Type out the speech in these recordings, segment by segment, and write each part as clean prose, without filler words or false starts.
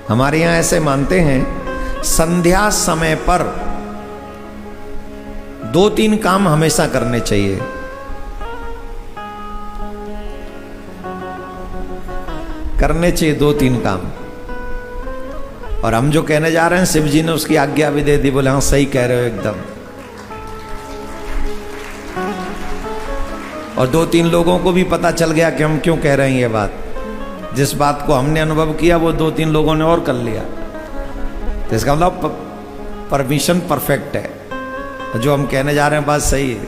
हमारे यहाँ ऐसे मानते हैं संध्या समय पर 2-3 काम हमेशा करने चाहिए। करने चाहिए 2-3 काम। और हम जो कहने जा रहे हैं शिव जी ने उसकी आज्ञा भी दे दी। बोले हाँ सही कह रहे हो एकदम। और 2-3 लोगों को भी पता चल गया कि हम क्यों कह रहे हैं ये बात। जिस बात को हमने अनुभव किया वो 2-3 लोगों ने और कर लिया। तो इसका मतलब परमिशन परफेक्ट है। जो हम कहने जा रहे हैं बात सही है।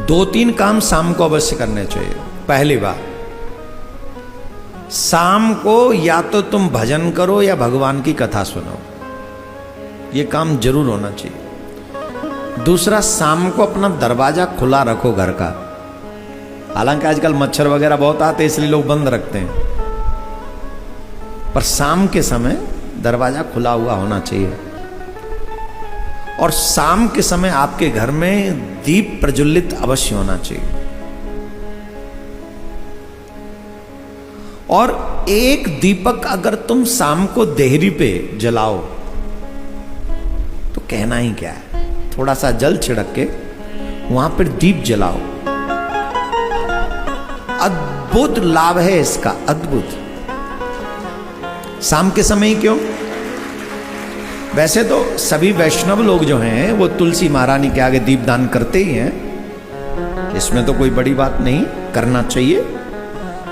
2-3 काम शाम को अवश्य करने चाहिए। पहली बात, शाम को या तो तुम भजन करो या भगवान की कथा सुनो। ये काम जरूर होना चाहिए। दूसरा, शाम को अपना दरवाजा खुला रखो घर का। हालांकि आजकल मच्छर वगैरह बहुत आते हैं इसलिए लोग बंद रखते हैं, पर शाम के समय दरवाजा खुला हुआ होना चाहिए। और शाम के समय आपके घर में दीप प्रज्वलित अवश्य होना चाहिए। और एक दीपक अगर तुम शाम को देहरी पे जलाओ तो कहना ही क्या है। थोड़ा सा जल छिड़क के वहां पर दीप जलाओ। अद्भुत लाभ है इसका, अद्भुत। शाम के समय ही क्यों? वैसे तो सभी वैष्णव लोग जो हैं वो तुलसी महारानी के आगे दीपदान करते ही हैं। इसमें तो कोई बड़ी बात नहीं, करना चाहिए।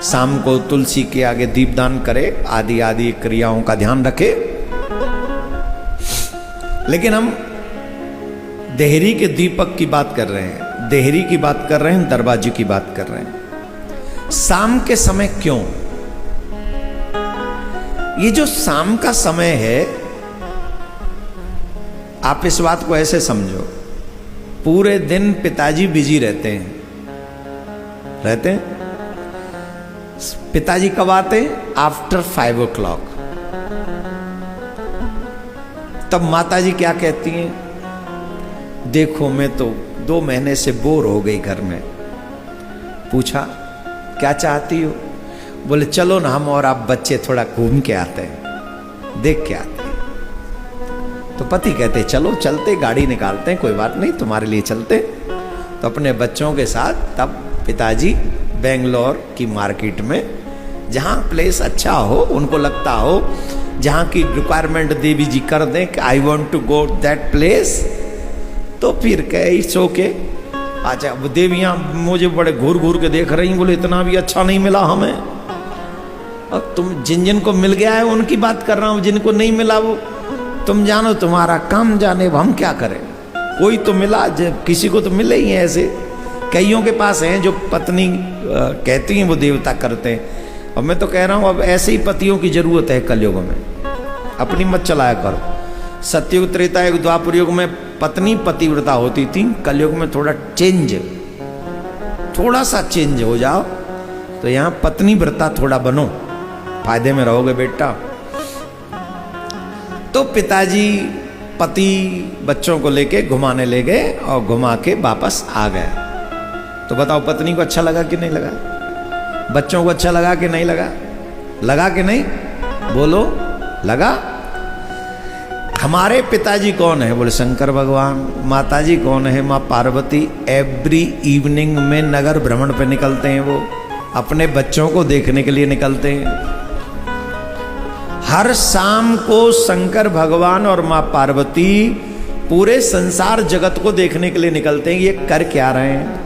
शाम को तुलसी के आगे दीपदान करे, आदि आदि क्रियाओं का ध्यान रखे। लेकिन हम देहरी के दीपक की बात कर रहे हैं, देहरी की बात कर रहे हैं, दरवाजे की बात कर रहे हैं। शाम के समय क्यों? ये जो शाम का समय है, आप इस बात को ऐसे समझो, पूरे दिन पिताजी बिजी रहते हैं। पिताजी कब आते हैं? After 5 o'clock। तब माताजी क्या कहती हैं? देखो मैं तो 2 महीने से बोर हो गई घर में। पूछा क्या चाहती हो? बोले चलो ना हम और आप बच्चे थोड़ा घूम के आते हैं, देख के आते हैं। तो पति कहते चलो चलते, गाड़ी निकालते हैं, कोई बात नहीं तुम्हारे लिए चलते। तो अपने बच्चों के साथ तब पिताजी बेंगलोर की मार्केट में, जहाँ प्लेस अच्छा हो, उनको लगता हो जहाँ की रिक्वायरमेंट देवी जी कर दें कि I want to go that place, तो फिर कहे सो के अच्छा। देवियाँ मुझे बड़े घूर घूर के देख रही, बोले इतना भी अच्छा नहीं मिला हमें। और तुम जिन को मिल गया है उनकी बात कर रहा हूँ, जिनको नहीं मिला वो तुम जानो, तुम्हारा काम जाने, हम क्या करें। कोई तो मिला, किसी को तो मिले ही है। ऐसे कईयों के पास हैं जो पत्नी कहती हैं वो देवता करते हैं। और मैं तो कह रहा हूँ अब ऐसे ही पतियों की जरूरत है कलयुग में। अपनी मत चलाया करो। सतयुग, त्रेता युग, द्वापर युग में पत्नी पतिव्रता होती थी। कलयुग में थोड़ा सा चेंज हो जाओ तो यहाँ पत्नी व्रता थोड़ा बनो, फायदे में रहोगे बेटा। तो पिताजी पति बच्चों को लेके घुमाने ले गए और घुमा के वापस आ गए। तो बताओ पत्नी को अच्छा लगा कि नहीं लगा? बच्चों को अच्छा लगा कि नहीं लगा? लगा कि नहीं? बोलो, लगा? हमारे पिताजी कौन है? बोले शंकर भगवान। माताजी कौन है? माँ पार्वती। एवरी इवनिंग में नगर भ्रमण पे निकलते हैं, वो अपने बच्चों को देखने के लिए निकलते हैं। हर शाम को शंकर भगवान और माँ पार्वती पूरे संसार जगत को देखने के लिए निकलते हैं। ये कर क्या रहे हैं?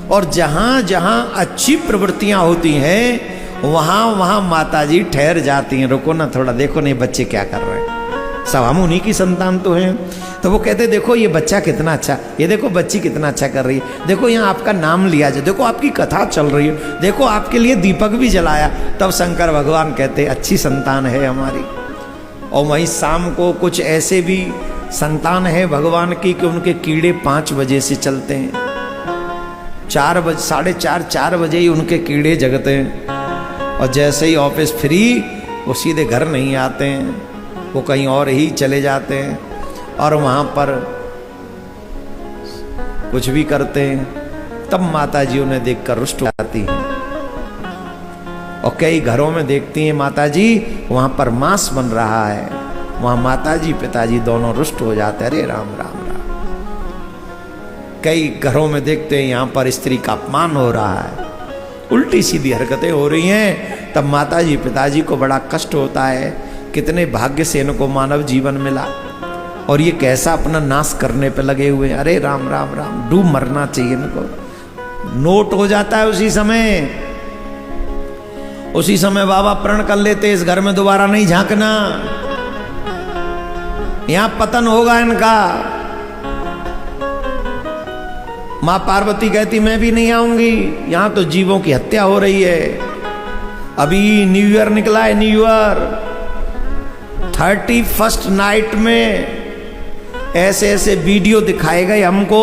और जहां जहां अच्छी प्रवृत्तियां होती हैं वहां वहां माताजी ठहर जाती हैं। रुको ना थोड़ा, देखो नहीं बच्चे क्या कर रहे हैं, सब हम उन्हीं की संतान तो हैं। तो वो कहते देखो ये बच्चा कितना अच्छा, ये देखो बच्ची कितना अच्छा कर रही है, देखो यहाँ आपका नाम लिया जाए, देखो आपकी कथा चल रही है, देखो आपके लिए दीपक भी जलाया। तब शंकर भगवान कहते अच्छी संतान है हमारी। और वहीं शाम को कुछ ऐसे भी संतान है भगवान की कि उनके कीड़े 5 बजे से चलते हैं। 4 बजे, 4:30 बजे ही उनके कीड़े जगते हैं। और जैसे ही ऑफिस फ्री वो सीधे घर नहीं आते हैं, वो कहीं और ही चले जाते हैं और वहाँ पर कुछ भी करते हैं। तब माता जी उन्हें देखकर रुष्ट हो जाती हैं और कई घरों में देखती हैं माता जी, वहां पर मांस बन रहा है, वहां माता जी पिताजी दोनों रुष्ट हो जाते हैं, अरे राम राम राम। कई घरों में देखते हैं यहां पर स्त्री का अपमान हो रहा है, उल्टी सीधी हरकतें हो रही हैं, तब माता जी पिताजी को बड़ा कष्ट होता है, कितने भाग्य से इनको मानव जीवन मिला और ये कैसा अपना नाश करने पे लगे हुए, अरे राम राम राम, डूब मरना चाहिए इनको। नोट हो जाता है उसी समय बाबा प्रण कर लेते, इस घर में दोबारा नहीं झांकना, यहां पतन होगा इनका। मां पार्वती कहती मैं भी नहीं आऊंगी, यहां तो जीवों की हत्या हो रही है। अभी न्यू ईयर निकला है, न्यू ईयर 31st नाइट में ऐसे ऐसे वीडियो दिखाए गए हमको,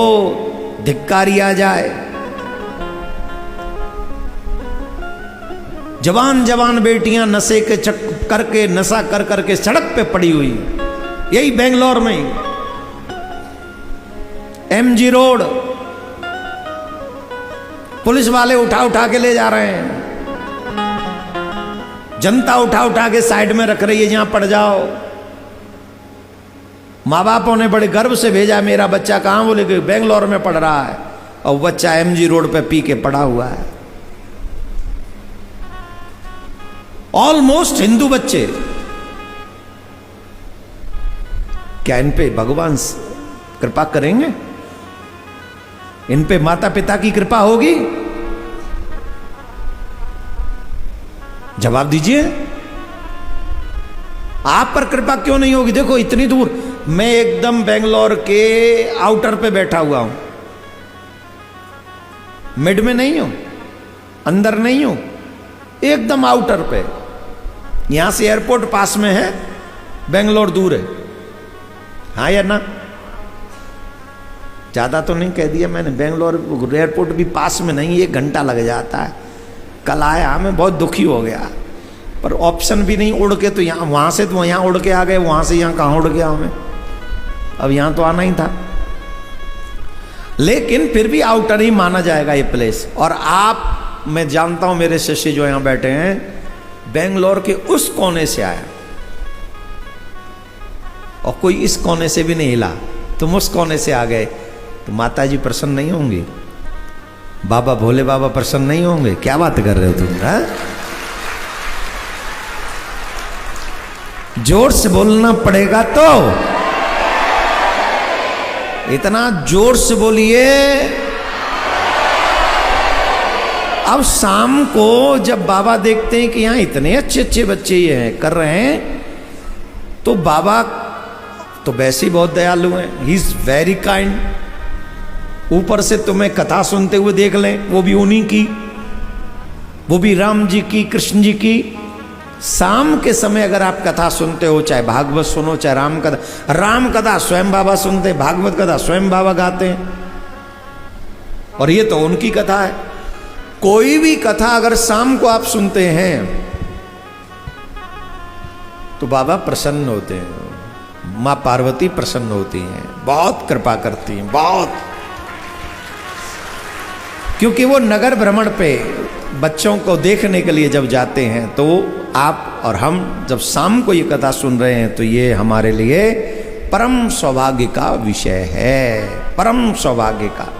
धिक्कारी आ जाए। जवान जवान बेटियां नशे के करके नशा कर करके सड़क पे पड़ी हुई, यही बेंगलोर में MG रोड, पुलिस वाले उठा उठा के ले जा रहे हैं, जनता उठा उठा के साइड में रख रही है, जहां पड़ जाओ। माँ बापों ने बड़े गर्व से भेजा, मेरा बच्चा कहां, बोले कि बेंगलोर में पढ़ रहा है, और बच्चा MG रोड पे पी के पड़ा हुआ है। ऑलमोस्ट हिंदू बच्चे, क्या इन पे भगवान कृपा करेंगे? इन पे माता पिता की कृपा होगी? जवाब दीजिए, आप पर कृपा क्यों नहीं होगी? देखो इतनी दूर, मैं एकदम बेंगलोर के आउटर पे बैठा हुआ हूं, मिड में नहीं हूं, अंदर नहीं हूं, एकदम आउटर पे। यहां से एयरपोर्ट पास में है, बेंगलोर दूर है, हाँ या ना? ज्यादा तो नहीं कह दिया मैंने, बेंगलोर एयरपोर्ट भी पास में नहीं, 1 घंटा लग जाता है। कल आया, मैं बहुत दुखी हो गया, पर ऑप्शन भी नहीं, उड़ के तो यहाँ, वहां से तो यहाँ उड़ के आ गए, वहां से यहाँ कहाँ उड़ गया हमें, अब यहाँ तो आना ही था। लेकिन फिर भी आउटर ही माना जाएगा ये प्लेस। और आप, मैं जानता हूं मेरे शिष्य जो यहां बैठे हैं, बेंगलोर के उस कोने से आया, और कोई इस कोने से भी नहीं हिला, तुम उस कोने से आ गए, तो माता जी प्रसन्न नहीं होंगी? बाबा भोले बाबा प्रसन्न नहीं होंगे? क्या बात कर रहे हो तुम, है? जोर से बोलना पड़ेगा, तो इतना जोर से बोलिए। अब शाम को जब बाबा देखते हैं कि यहां इतने अच्छे अच्छे बच्चे ये हैं कर रहे हैं, तो बाबा तो वैसे ही बहुत दयालु हैं, ही इज वेरी काइंड। ऊपर से तुम्हें कथा सुनते हुए देख लें, वो भी उन्हीं की, वो भी राम जी की, कृष्ण जी की। शाम के समय अगर आप कथा सुनते हो, चाहे भागवत सुनो, चाहे राम कथा स्वयं बाबा सुनते, भागवत कथा स्वयं बाबा गाते हैं, और ये तो उनकी कथा है। कोई भी कथा अगर शाम को आप सुनते हैं तो बाबा प्रसन्न होते हैं, मां पार्वती प्रसन्न होती हैं, बहुत कृपा करती हैं, बहुत। क्योंकि वो नगर भ्रमण पे बच्चों को देखने के लिए जब जाते हैं, तो आप और हम जब शाम को ये कथा सुन रहे हैं, तो ये हमारे लिए परम सौभाग्य का विषय है, परम सौभाग्य का।